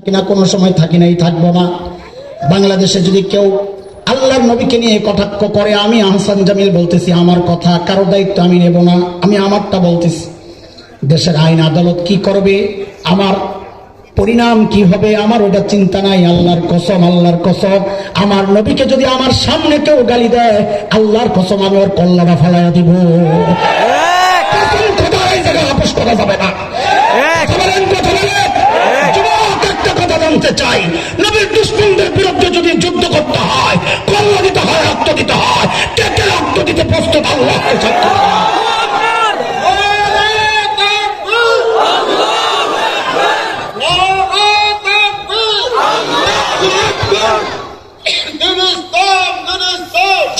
কিনা কোনো সময় থাকি নাই, থাকবো না। বাংলাদেশে যদি কেউ আল্লাহর নবীকে নিয়ে কটাক্ষ করে, আমি আহসান জামিল বলতেছি আমার কথা, কারো দায়িত্ব আমি নেব না, আমি আমারটা বলতেছি। দেশের আইন আদালত কি করবে, আমার পরিণাম কি হবে, আমার ওটা চিন্তা নাই। আল্লাহর কসম, আল্লাহর কসম, আমার নবীকে যদি আমার সামনে কেউ গালি দেয়, আল্লাহর কসম আমি ওর কল্লাটা ফালাইয়া দিব। আপোষ করা যাবে না। একটা কথা জানতে চাই, নবীর দুশমনদের বিরুদ্ধে যদি যুদ্ধ করতে হয়, কল্লা দিতে হয়, রক্ত দিতে হয়, কে কে রক্ত দিতে প্রস্তুত? আল্লাহ।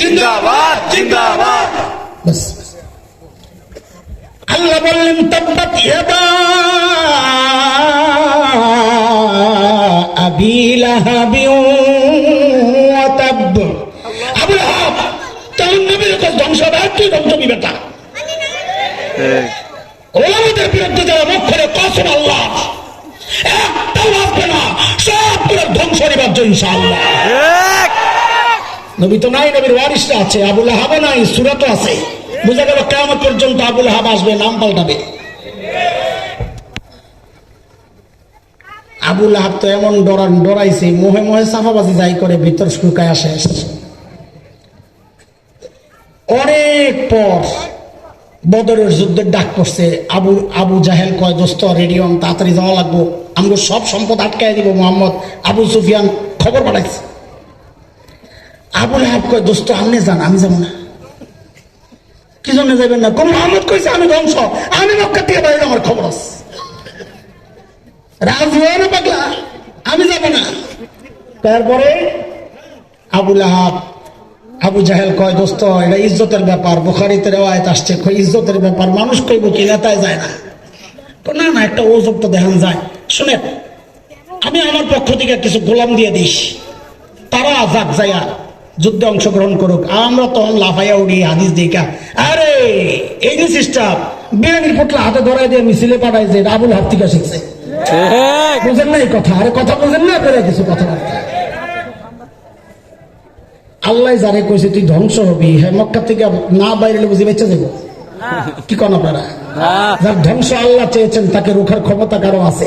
জিন্দাবাদ জিন্দাবাদ। আল্লাহ বললেন তাব্বাত ইয়াদা আবি লাহাবি ওয়া তাব। আবু লাহাব তার নবীর কাছে ধ্বংস হবে, তুই ধ্বংস হবি বেটা। ওদের বিরুদ্ধে যারা মুখ করে কসম আল্লাহ, একটাও আসবে না, সবগুলোর ধ্বংস নিবার্য ইনশাআল্লাহ। নবী তো নাই, নবীর ওয়ারিসরা আছে, আবু লাহাব নাই, সূরা তো আছে। বুঝা গেল কিয়ামত পর্যন্ত আবু লাহাব আসবে, নাম পাল্টাবে। আবু লাহাব তো এমন ডরাইছে, মোহে মোহে সাফাবাজি যাই করে, ভিতর শুকায় আসে। অনেক পর বদরের যুদ্ধের ডাক পড়ছে। আবু জাহেল কয়, দোস্ত রেডিয়ন, তাড়াতাড়ি যাওয়া লাগবো, আমগো সব সম্পদ আটকায় দিব মোহাম্মদ। আবু সুফিয়ান খবর পাঠাইছে। আবু লাহাব কয়, দোস্ত আপনি যান, আমি যাবো না। কি জন্য যাবেন না? কোন মোহাম্মদ কইছে আমি ধ্বংস, আমি মক্কা থেকে বাইরে, আমার খবর আছে। রাজি হয় না পাগলা, আমি যাব না। তারপরে আবু লাহাব, আবু জাহেল কয়, দোস্ত এটা ইজ্জতের ব্যাপার, বুখারীতে রিওয়ায়াত আসছে, কই ইজ্জতের ব্যাপার, মানুষ কইব কি নেতায় যায় না। তো না না, একটা ওজব তো দেখান যায়। শুনেন, আমি আমার পক্ষ থেকে কিছু গোলাম দিয়ে দিস, তারা যাক যায়া যুদ্ধে অংশগ্রহণ করুক, আমরা তখন লাফাইয়া উড়ি হাদিস দেখা। আরে এই যে সিস্টেম, বিরিয়ানির পোটলা হাতে ধরাই দিয়ে মিছিলে পাঠায়, যে আবুল হাত থেকে শিখছে। বুঝেন না এই কথা? আরে কথা বুঝেন না আপনারা? কিছু কথাবার্তা আল্লাহ যারে কইছে তুই ধ্বংস হবি, হ্যাঁ মক্কা থেকে না বাইরে বুঝি বেঁচে যাবো? কি কোন আপনারা? যার ধ্বংস আল্লাহ চেয়েছেন, তাকে রোখার ক্ষমতা কারো আছে?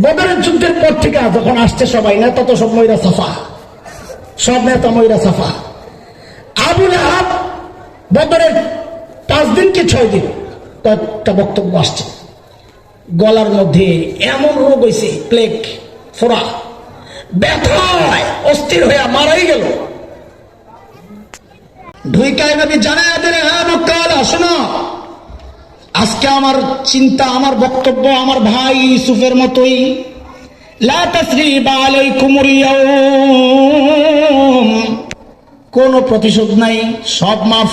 বদরের যুদ্ধের পর থেকে যখন আসছে সবাই, নেতা তো সব ময়রা সাফা, সব নেতা ময়রা সাফা। আবু লাহাব বদরের 5 দিন কি 6 দিন একটা বক্তব্য আসছে, গলার মধ্যে এমন রোগ হয়েছে, প্লেগ, ফোড়া, ব্যথায় অস্থির হয়ে মারাই গেল। ঢুইকায় নবী জানায়া দিলেন, হ্যাঁ মক্কাওয়ালা শোনো, আজকে আমার চিন্তা, আমার বক্তব্য আমার ভাই ইউসুফের মতোই, লা তাসরিবা আলাইকুমুল ইয়াউম, কোনো প্রতিশোধ নাই, সব মাফ।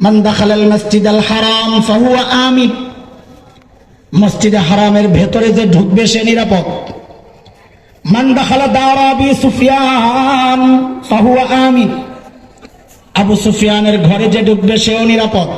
মান দাখালাল মসজিদাল হারাম ফাহুয়া আমিন, মসজিদে হারামের ভেতরে যে ঢুকবে সে নিরাপদ। মান দাখালা দার আবি সুফিয়ান ফাহুয়া আমিন, আবু সুফিয়ানের ঘরে যে ঢুকবে সেও নিরাপদ।